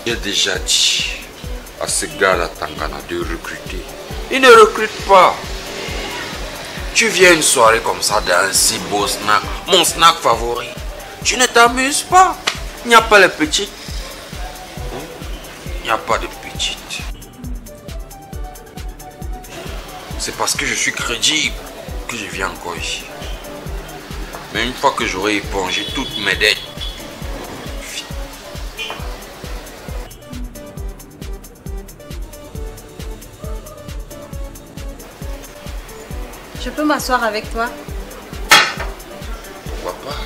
J'ai déjà dit à ce gars-là, Tangana, de recruter. Il ne recrute pas. Tu viens une soirée comme ça dans un si beau snack, mon snack favori. Tu ne t'amuses pas. Il n'y a pas les petites. Il n'y a pas de petites. C'est parce que je suis crédible que je viens encore ici. Mais une fois que j'aurai épongé toutes mes dettes, je peux m'asseoir avec toi? pourquoi pas?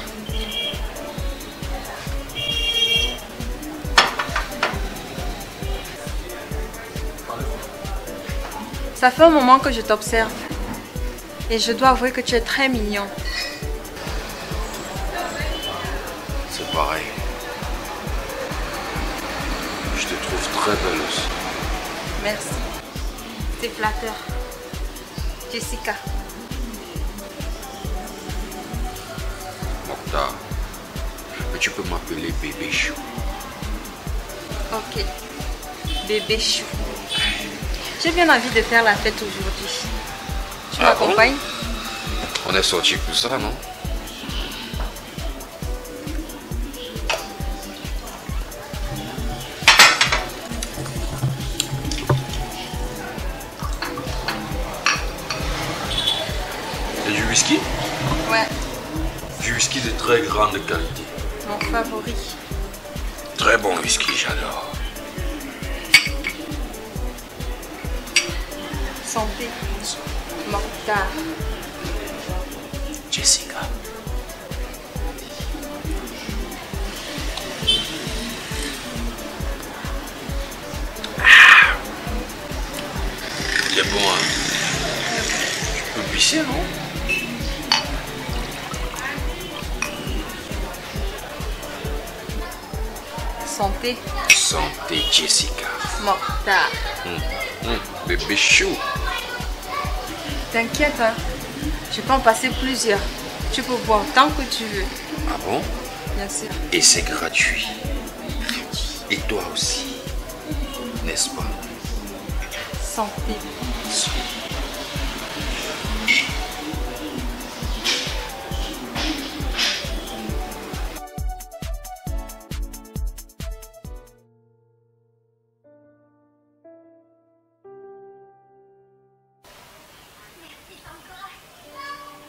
Ça fait un moment que je t'observe. Et je dois avouer que tu es très mignon. C'est pareil. Je te trouve très belle aussi. Merci. C'est flatteur. Jessica. Mokhtar, mais tu peux m'appeler bébé chou. Ok. Bébé chou. J'ai bien envie de faire la fête aujourd'hui. Tu m'accompagnes? On est sortis pour ça, non? Et du whisky? Ouais. Du whisky de très grande qualité. Mon favori. Très bon whisky, j'adore. Santé. Mokhtar. Jessica. C'est bon, hein? Tu peux pisser, non? Santé. Santé, Jessica. Mokhtar. Bébé chou. T'inquiète, hein. Je peux en passer plusieurs. Tu peux boire tant que tu veux. Ah bon? Bien sûr. Et c'est gratuit. Et toi aussi. N'est-ce pas? Santé.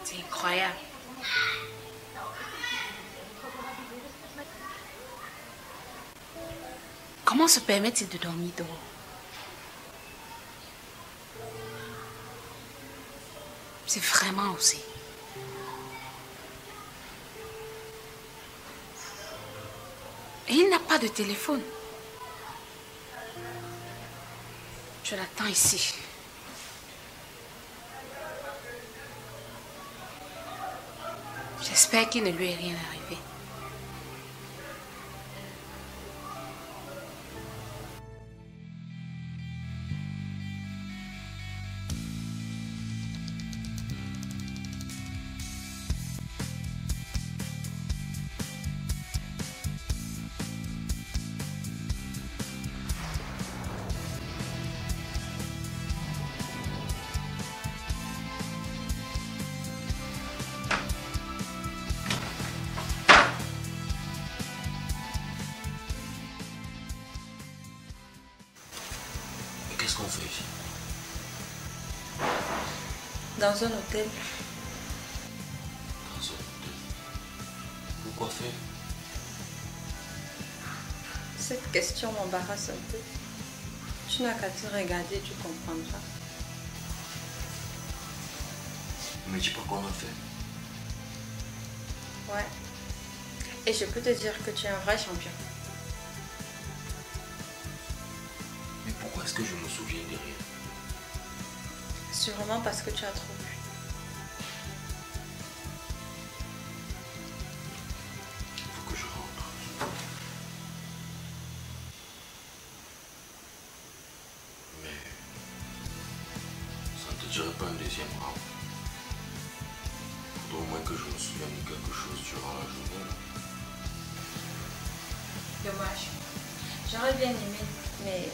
C'est incroyable. Comment se permettre de dormir dehors? C'est vraiment osé. Et il n'a pas de téléphone. Je l'attends ici. J'espère qu'il ne lui est rien arrivé. Qu'est-ce qu'on fait ici? Dans un hôtel. Dans un hôtel. Pourquoi faire? Cette question m'embarrasse un peu. Tu n'as qu'à te regarder, tu comprendras. Mais dis pas qu'on a fait. Ouais. Et je peux te dire que tu es un vrai champion. Mais pourquoi est-ce que je me souviens de rien? Sûrement parce que tu as trop bu. Il faut que je rentre. dirais pas un deuxième round. Faudrait au moins que je me souvienne de quelque chose durant la journée. Dommage. J'aurais bien aimé, mais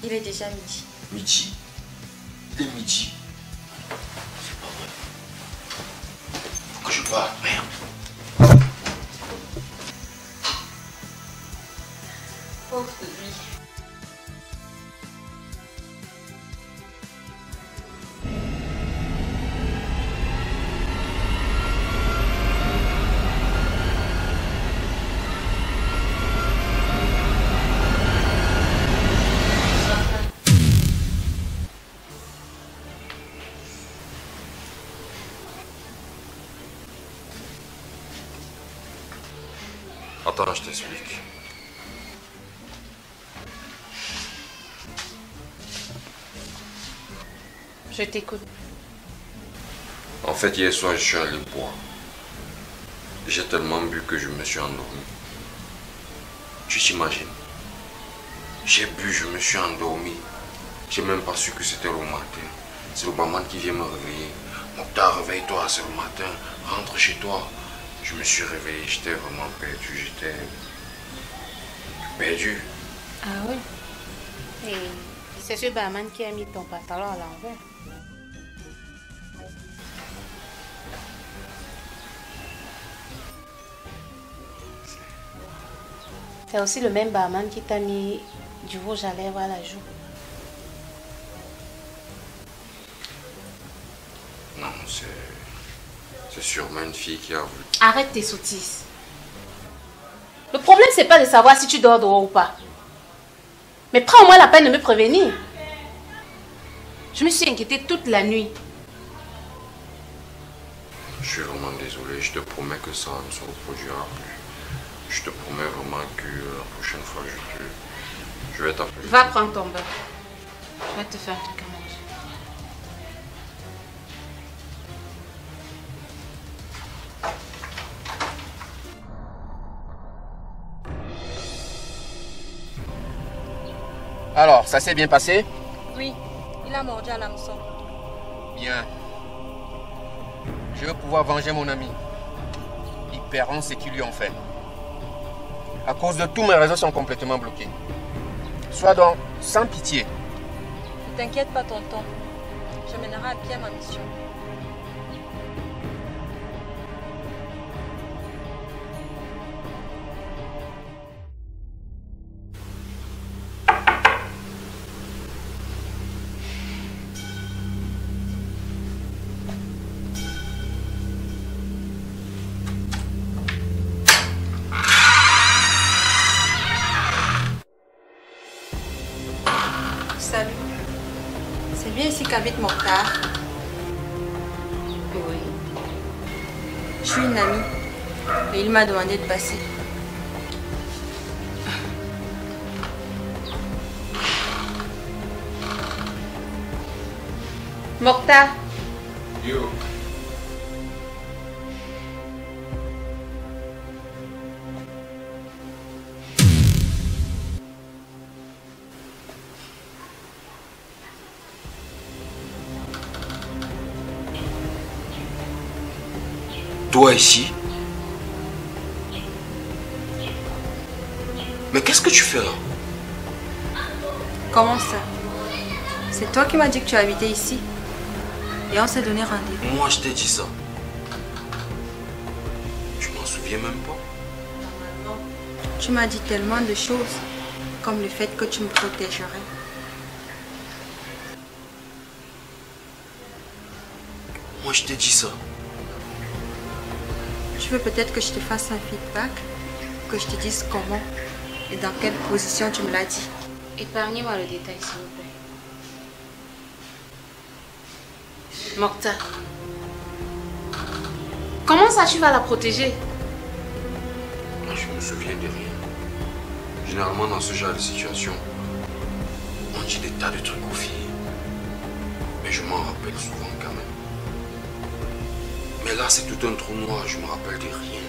il est déjà midi. Midi? Il est midi. C'est pas vrai. Faut que je parte, merde. Pauvre de lui. Attends, je t'explique. Je t'écoute. En fait, hier soir, je suis allé boire. J'ai tellement bu que je me suis endormi. Tu t'imagines? J'ai bu, je me suis endormi. J'ai même pas su que c'était le matin. C'est le barman qui vient me réveiller. Mokhtar, réveille-toi, c'est le matin. Rentre chez toi. Je me suis réveillé, j'étais vraiment perdu. J'étais perdu. Ah oui? Et c'est ce barman qui a mis ton pantalon à l'envers. C'est aussi le même barman qui t'a mis du rouge à lèvres à la joue. Non, c'est sûrement une fille qui a voulu. Arrête tes sottises. Le problème, c'est pas de savoir si tu dors dehors ou pas. Mais prends au moins la peine de me prévenir. Je me suis inquiétée toute la nuit. Je suis vraiment désolé, je te promets que ça ne se reproduira plus. Je te promets vraiment que la prochaine fois que je vais t'appeler. Va prendre ton bain. Je vais te faire un truc à manger. Alors, ça s'est bien passé? Oui, il a mordu à l'hameçon. Bien. Je vais pouvoir venger mon ami. Ils paieront ce qu'ils lui ont fait. À cause de tous mes réseaux sont complètement bloqués. Sois donc sans pitié. Ne t'inquiète pas, tonton. Je mènerai à bien ma mission. Salut. C'est bien ici qu'habite Mokhtar. Oui. Je suis une amie. Et il m'a demandé de passer. Mokhtar. Yo. Toi ici? Mais qu'est-ce que tu fais là? Comment ça? C'est toi qui m'as dit que tu habitais ici. Et on s'est donné rendez-vous. Moi, je t'ai dit ça. Tu m'en souviens même pas? Tu m'as dit tellement de choses. Comme le fait que tu me protégerais. Moi, je t'ai dit ça. Tu veux peut-être que je te fasse un feedback? Que je te dise comment et dans quelle position tu me l'as dit? Épargnez-moi le détail, s'il vous plaît. Mokhtar. Comment ça, tu vas la protéger? Moi, je me souviens de rien. Généralement, dans ce genre de situation, on dit des tas de trucs aux filles. Mais je m'en rappelle souvent quand même. Mais là, c'est tout un trou noir, je me rappelle de rien.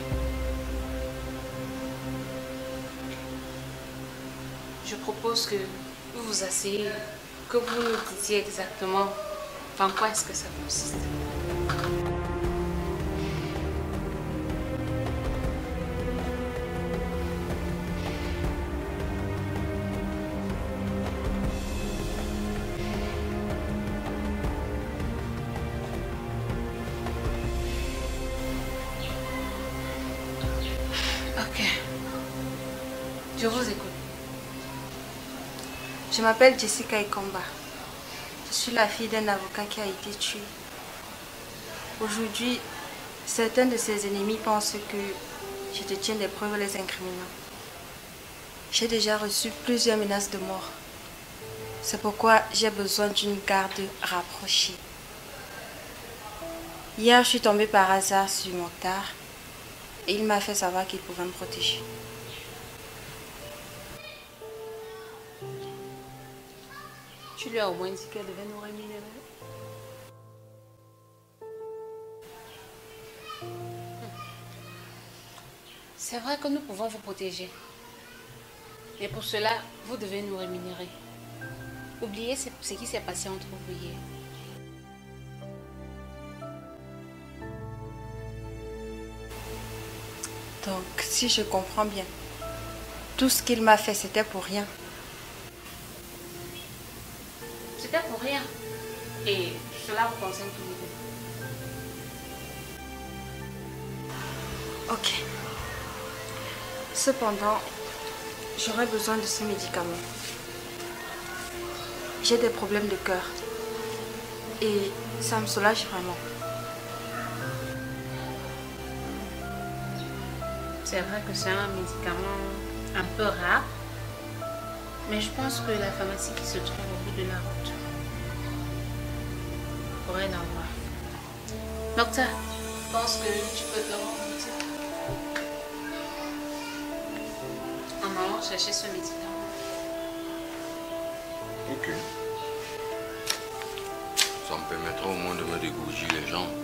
Je propose que vous vous asseyez, que vous nous disiez exactement En quoi est-ce que ça consiste? Ok. Je vous écoute. Je m'appelle Jessica Ikomba. Je suis la fille d'un avocat qui a été tué. Aujourd'hui, certains de ses ennemis pensent que je détiens des preuves les incriminant. J'ai déjà reçu plusieurs menaces de mort. C'est pourquoi j'ai besoin d'une garde rapprochée. Hier, je suis tombée par hasard sur Mokhtar et il m'a fait savoir qu'il pouvait me protéger. Tu lui as au moins dit qu'elle devait nous rémunérer. C'est vrai que nous pouvons vous protéger. Mais pour cela, vous devez nous rémunérer. Oubliez ce qui s'est passé entre vous hier. Donc, si je comprends bien, tout ce qu'il m'a fait, c'était pour rien. C'était pour rien. Et cela vous concerne tous les deux. Ok. Cependant, j'aurais besoin de ce médicament. J'ai des problèmes de cœur. Et ça me soulage vraiment. C'est vrai que c'est un médicament un peu rare. Mais je pense que la pharmacie qui se trouve au bout de la route pourrait en avoir. Docteur, je pense que tu peux te rendre utile en allant chercher ce médicament. Ok. Ça me permettra au moins de me dégourdir les jambes.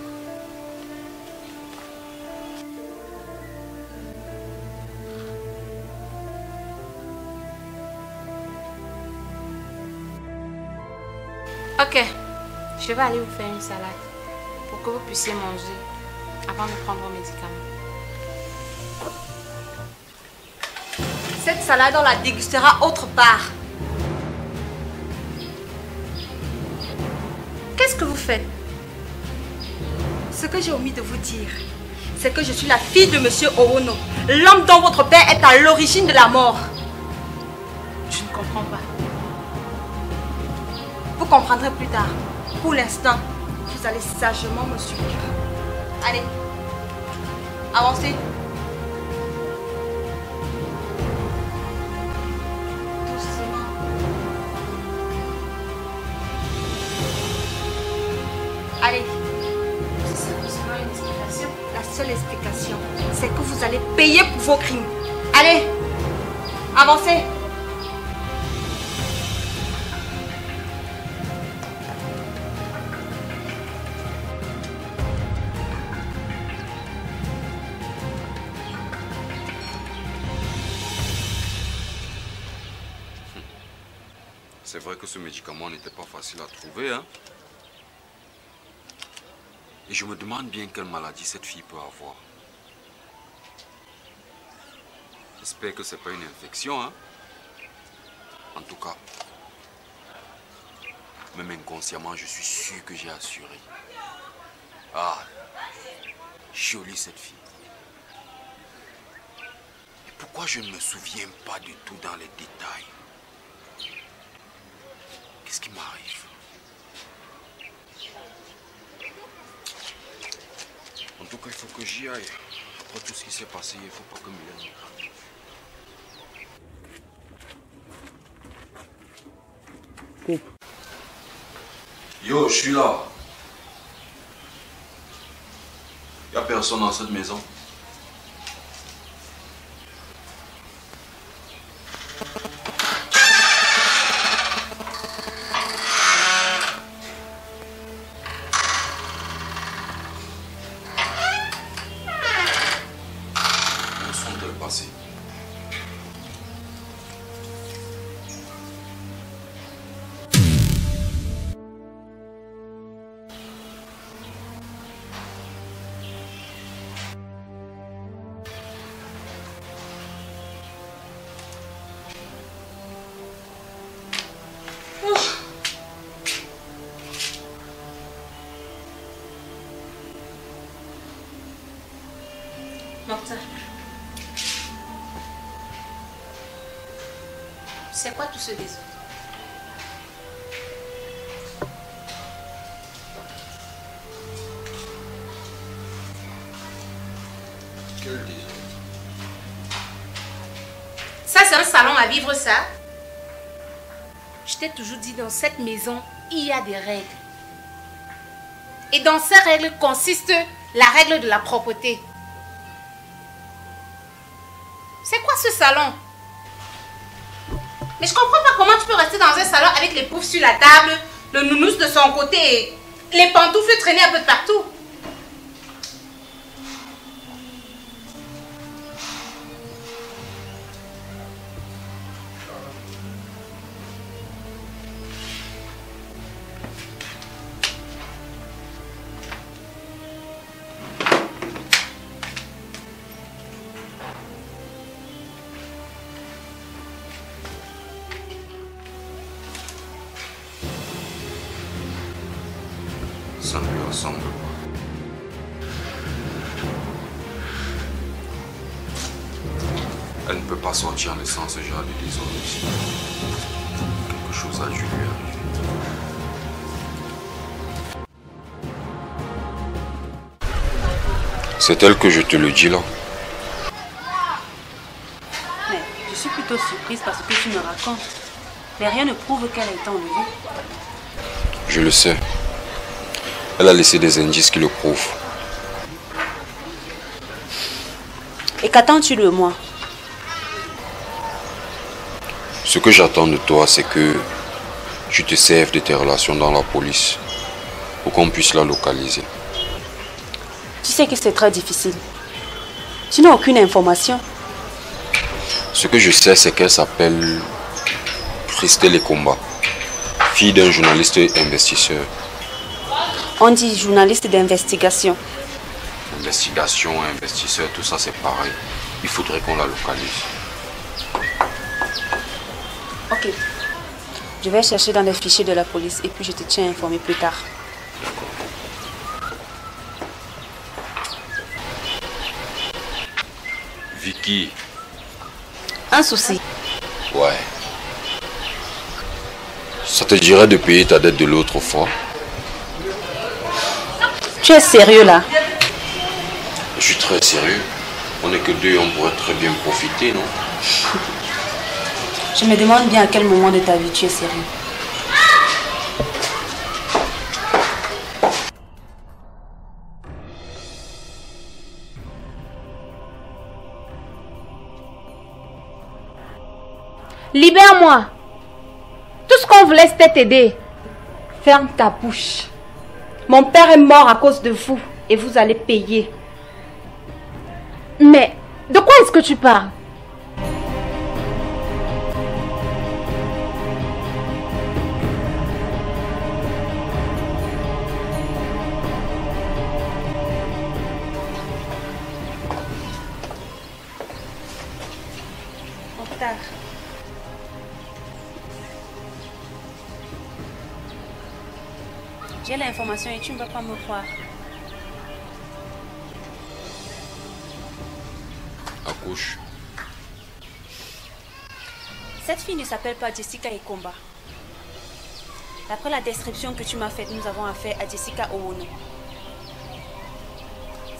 Ok, je vais aller vous faire une salade pour que vous puissiez manger avant de prendre vos médicaments. Cette salade, on la dégustera autre part. Qu'est-ce que vous faites? Ce que j'ai omis de vous dire, c'est que je suis la fille de Monsieur Owono, l'homme dont votre père est à l'origine de la mort. Je ne comprends pas. Vous comprendrez plus tard. Pour l'instant, vous allez sagement me suivre. Allez, avancez. Doucement. Allez. C'est seulement une explication. La seule explication, c'est que vous allez payer pour vos crimes. Allez, avancez. C'est vrai que ce médicament n'était pas facile à trouver, hein. Et je me demande bien quelle maladie cette fille peut avoir. J'espère que c'est pas une infection, hein. En tout cas, même inconsciemment, je suis sûr que j'ai assuré. Ah, jolie cette fille. Et pourquoi je ne me souviens pas du tout dans les détails? Qu'est-ce qui m'arrive? En tout cas, il faut que j'y aille. Après tout ce qui s'est passé, il ne faut pas que Mylène... Yo, je suis là. Il n'y a personne dans cette maison. Où sont-elles passées? C'est quoi tout ce désordre? Quel désordre? Ça, c'est un salon à vivre, ça? Je t'ai toujours dit, dans cette maison, il y a des règles. Et dans ces règles consiste la règle de la propreté. C'est quoi ce salon? Mais je comprends pas comment tu peux rester dans un salon avec les poufs sur la table, le nounous de son côté et les pantoufles traînées un peu de partout. Ça ne lui ressemble pas. Elle ne peut pas sortir en laissant ce genre de désordre ici. Quelque chose a dû lui arriver. C'est elle que je te le dis là. Mais je suis plutôt surprise par ce que tu me racontes. Mais rien ne prouve qu'elle a été enlevée. Je le sais. Elle a laissé des indices qui le prouvent. Et qu'attends-tu de moi? Ce que j'attends de toi, c'est que tu te serves de tes relations dans la police pour qu'on puisse la localiser. Tu sais que c'est très difficile. Tu n'as aucune information. Ce que je sais, c'est qu'elle s'appelle Christelle Ekomba, fille d'un journaliste investisseur. On dit journaliste d'investigation. Investigation, investisseur, tout ça c'est pareil. Il faudrait qu'on la localise. Ok. Je vais chercher dans les fichiers de la police et puis je te tiens informé plus tard. Vicky. Un souci. Ouais. Ça te dirait de payer ta dette de l'autre fois? Tu es sérieux là? Je suis très sérieux. On n'est que deux et on pourrait très bien profiter, non? Je me demande bien à quel moment de ta vie tu es sérieux. Libère-moi. Tout ce qu'on voulait, c'était t'aider. Ferme ta bouche. Mon père est mort à cause de vous et vous allez payer. Mais de quoi est-ce que tu parles? Octave. J'ai l'information et tu ne vas pas me croire. Accouche. Cette fille ne s'appelle pas Jessica Ekomba. D'après la description que tu m'as faite, nous avons affaire à Jessica Owono.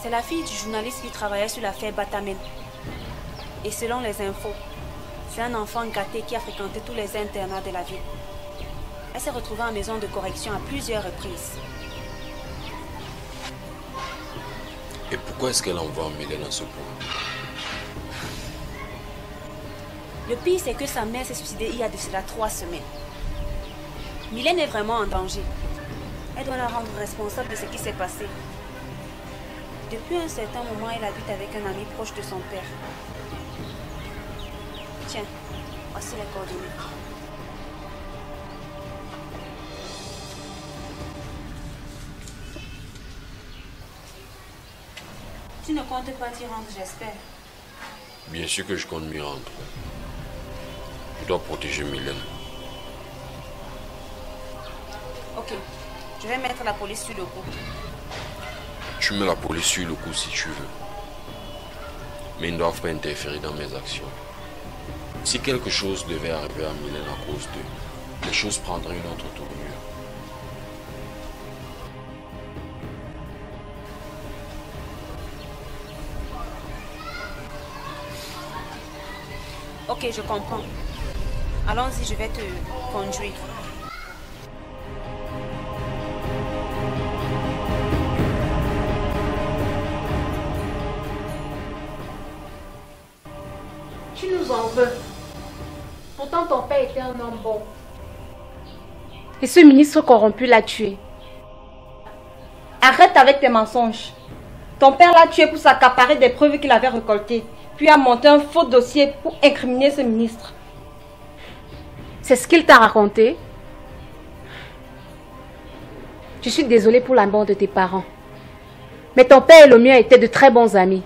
C'est la fille du journaliste qui travaillait sur l'affaire Batamen. Et selon les infos, c'est un enfant gâté qui a fréquenté tous les internats de la ville. Elle s'est retrouvée en maison de correction à plusieurs reprises. Et pourquoi est-ce qu'elle envoie Mylène à ce point? Le pire, c'est que sa mère s'est suicidée il y a de cela 3 semaines. Mylène est vraiment en danger. Elle doit la rendre responsable de ce qui s'est passé. Depuis un certain moment, elle habite avec un ami proche de son père. Tiens, voici les coordonnées. Tu ne comptes pas t'y rendre, j'espère. Bien sûr que je compte m'y rendre. Je dois protéger Mylène. Ok, je vais mettre la police sur le coup. Tu mets la police sur le coup si tu veux. Mais ils ne doivent pas interférer dans mes actions. Si quelque chose devait arriver à Mylène à cause d'eux, les choses prendraient une autre tournure. Ok, je comprends. Allons-y, je vais te conduire. Tu nous en veux. Pourtant, ton père était un homme bon. Et ce ministre corrompu l'a tué. Arrête avec tes mensonges. Ton père l'a tué pour s'accaparer des preuves qu'il avait récoltées, puis a monté un faux dossier pour incriminer ce ministre. C'est ce qu'il t'a raconté? Je suis désolée pour la mort de tes parents. Mais ton père et le mien étaient de très bons amis.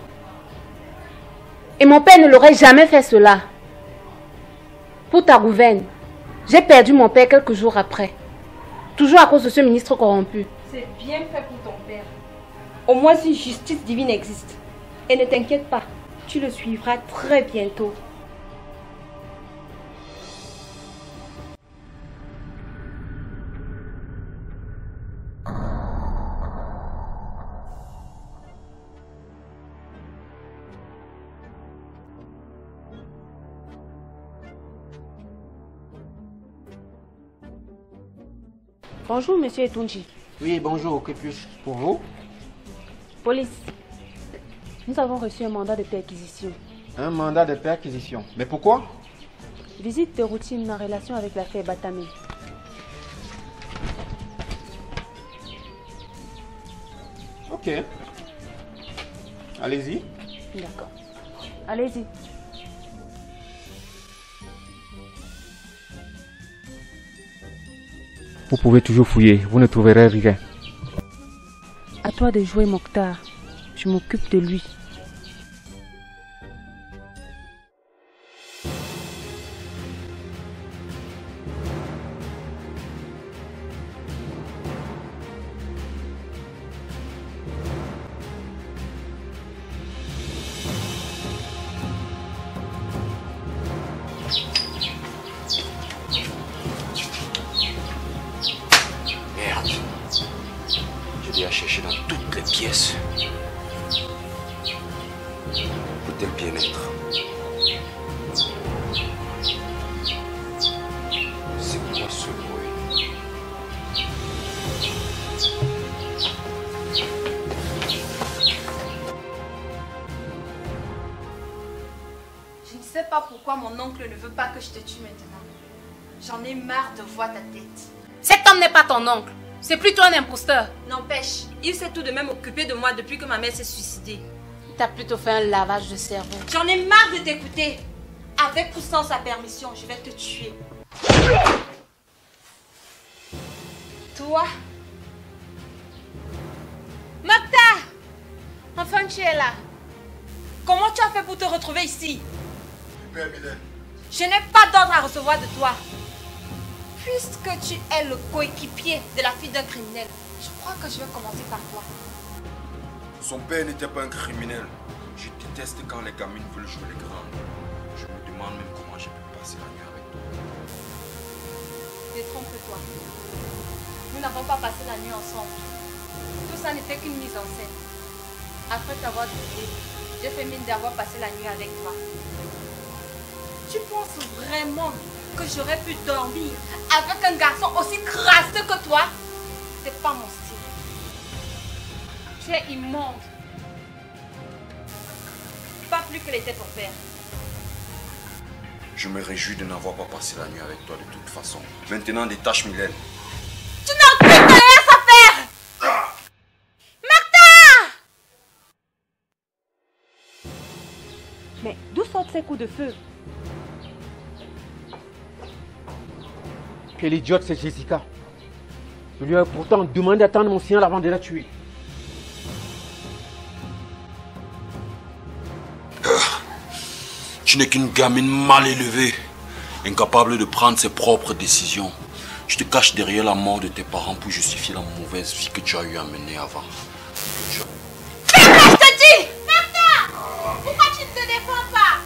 Et mon père ne l'aurait jamais fait cela. Pour ta gouverne, j'ai perdu mon père quelques jours après. Toujours à cause de ce ministre corrompu. C'est bien fait pour ton père. Au moins une justice divine existe. Et ne t'inquiète pas, tu le suivras très bientôt. Bonjour, monsieur Etunji. Oui, bonjour, que puis-je pour vous? Police. Nous avons reçu un mandat de perquisition. Un mandat de perquisition. Mais pourquoi? Visite de routine en relation avec l'affaire Batamé. Ok. Allez-y. D'accord. Allez-y. Vous pouvez toujours fouiller, vous ne trouverez rien. À toi de jouer, Mokhtar. Je m'occupe de lui. Chercher dans toutes les pièces pour tel bien-être. C'est quoi ce bruit? Je ne sais pas pourquoi mon oncle ne veut pas que je te tue maintenant. J'en ai marre de voir ta tête. Cet homme n'est pas ton oncle. C'est plutôt un imposteur. N'empêche, il s'est tout de même occupé de moi depuis que ma mère s'est suicidée. Il t'a plutôt fait un lavage de cerveau. J'en ai marre de t'écouter. Avec ou sans sa permission, je vais te tuer. Toi? Mokhtar! Enfin, tu es là. Comment tu as fait pour te retrouver ici? Père Mylène. Je n'ai pas d'ordre à recevoir de toi. Puisque tu es le coéquipier de la fille d'un criminel, je crois que je vais commencer par toi. Son père n'était pas un criminel. Je déteste quand les gamines veulent jouer les grandes. Je me demande même comment j'ai pu passer la nuit avec toi. Détrompe-toi. Nous n'avons pas passé la nuit ensemble. Tout ça n'était qu'une mise en scène. Après t'avoir trouvé, j'ai fait mine d'avoir passé la nuit avec toi. Tu penses vraiment que j'aurais pu dormir avec un garçon aussi crasseux que toi? C'est pas mon style. Tu es immonde. Pas plus que l'était ton père. Je me réjouis de n'avoir pas passé la nuit avec toi de toute façon. Maintenant, détache Mylène. Tu n'as plus de rien à faire! Mokhtar! Mais d'où sortent ces coups de feu? Quelle idiote, c'est Jessica. Je lui ai pourtant demandé d'attendre mon signal avant de la tuer. Tu n'es qu'une gamine mal élevée, incapable de prendre ses propres décisions. Tu te caches derrière la mort de tes parents pour justifier la mauvaise vie que tu as eu à mener avant. Je te dis! Mokhtar! Pourquoi tu ne te défends pas?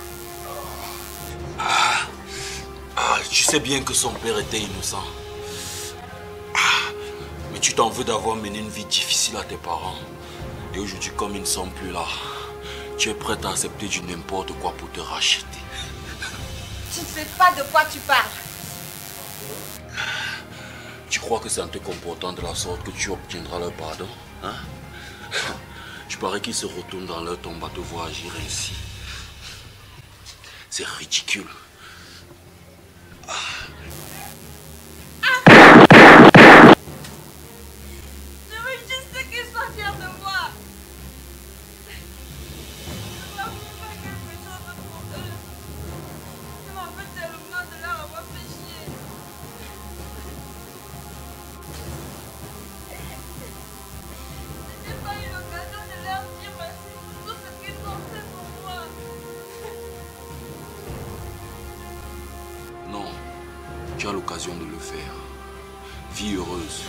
Tu sais bien que son père était innocent. Mais tu t'en veux d'avoir mené une vie difficile à tes parents. Et aujourd'hui, comme ils ne sont plus là, tu es prête à accepter du n'importe quoi pour te racheter. Tu ne sais pas de quoi tu parles. Tu crois que c'est en te comportant de la sorte que tu obtiendras leur pardon, hein? Je parie qu'ils se retournent dans leur tombe à te voir agir ainsi. C'est ridicule. Je veux juste qu'ils soient fiers de moi. Je dois faire quelque chose pour eux. Je m'en veux tellement de leur avoir fait chier. Je n'ai pas eu l'occasion de leur dire merci pour tout ce qu'ils ont fait pour moi. Non, tu as l'occasion de le faire. Vie heureuse.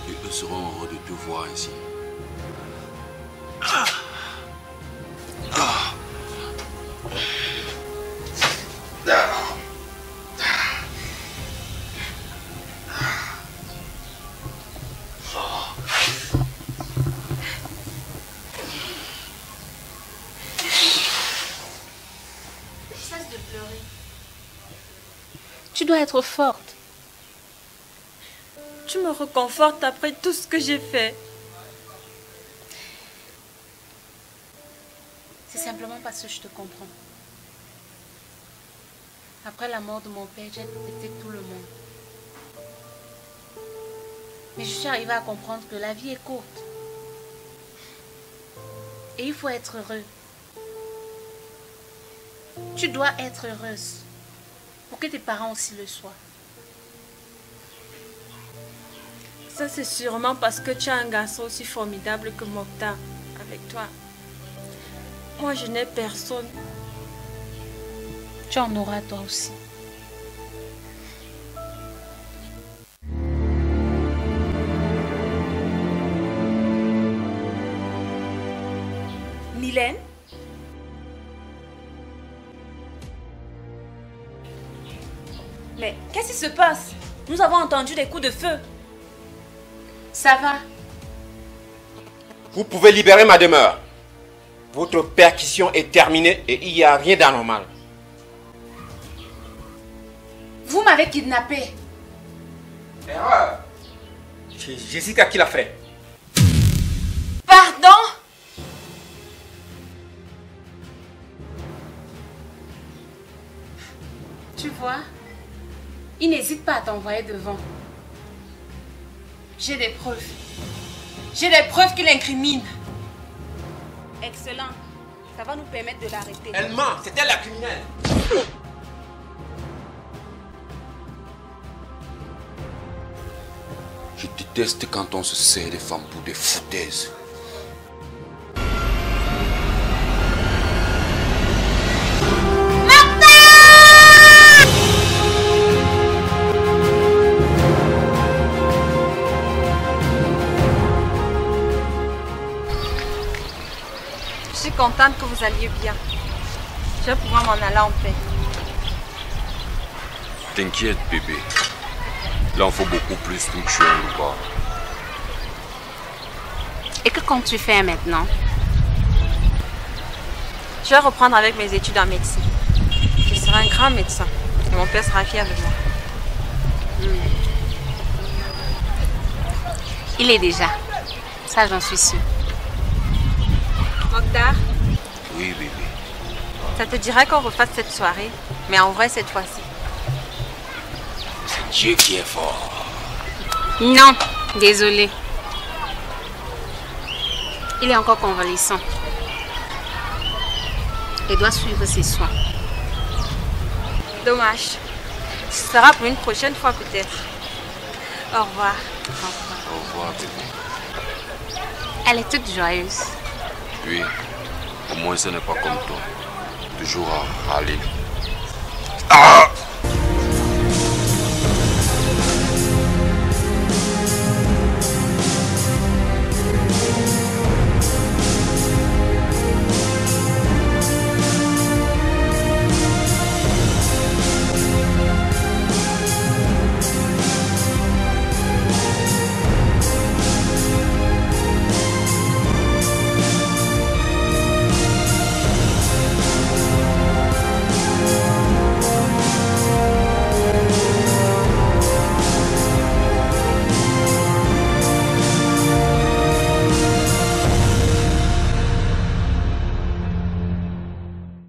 Et eux seront heureux de te voir ainsi. Cesse de pleurer. Tu dois être forte. Tu me reconfortes après tout ce que j'ai fait. C'est simplement parce que je te comprends. Après la mort de mon père, j'ai détesté tout le monde. Mais je suis arrivée à comprendre que la vie est courte. Et il faut être heureux. Tu dois être heureuse pour que tes parents aussi le soient. Ça, c'est sûrement parce que tu as un garçon aussi formidable que Mokhtar avec toi. Moi, je n'ai personne. Tu en auras toi aussi. Mylène? Mais qu'est-ce qui se passe? Nous avons entendu des coups de feu. Ça va. Vous pouvez libérer ma demeure. Votre perquisition est terminée et il n'y a rien d'anormal. Vous m'avez kidnappé. Erreur. C'est Jessica qui l'a fait. Pardon? Tu vois, il n'hésite pas à t'envoyer devant. J'ai des preuves. J'ai des preuves qui l'incriminent. Excellent. Ça va nous permettre de l'arrêter. Elle ment, c'est elle la criminelle. Je déteste quand on se sert des femmes pour des foutaises. Je suis contente que vous alliez bien. Je vais pouvoir m'en aller en paix. T'inquiète, bébé. Là, il faut beaucoup plus pour tuer un loupard. Et que comptes-tu faire maintenant? Je vais reprendre avec mes études en médecine. Je serai un grand médecin. Et mon père sera fier de moi. Il est déjà. Ça, j'en suis sûre. Mokhtar, Oui, bébé. ça te dirait qu'on refasse cette soirée, mais en vrai cette fois-ci. C'est Dieu qui est fort. Non, désolé. Il est encore convalescent. Il doit suivre ses soins. Dommage. Ce sera pour une prochaine fois peut-être. Au revoir. Au revoir, bébé. Elle est toute joyeuse. Oui, au moins ce n'est pas comme toi. Toujours à râler. Ah!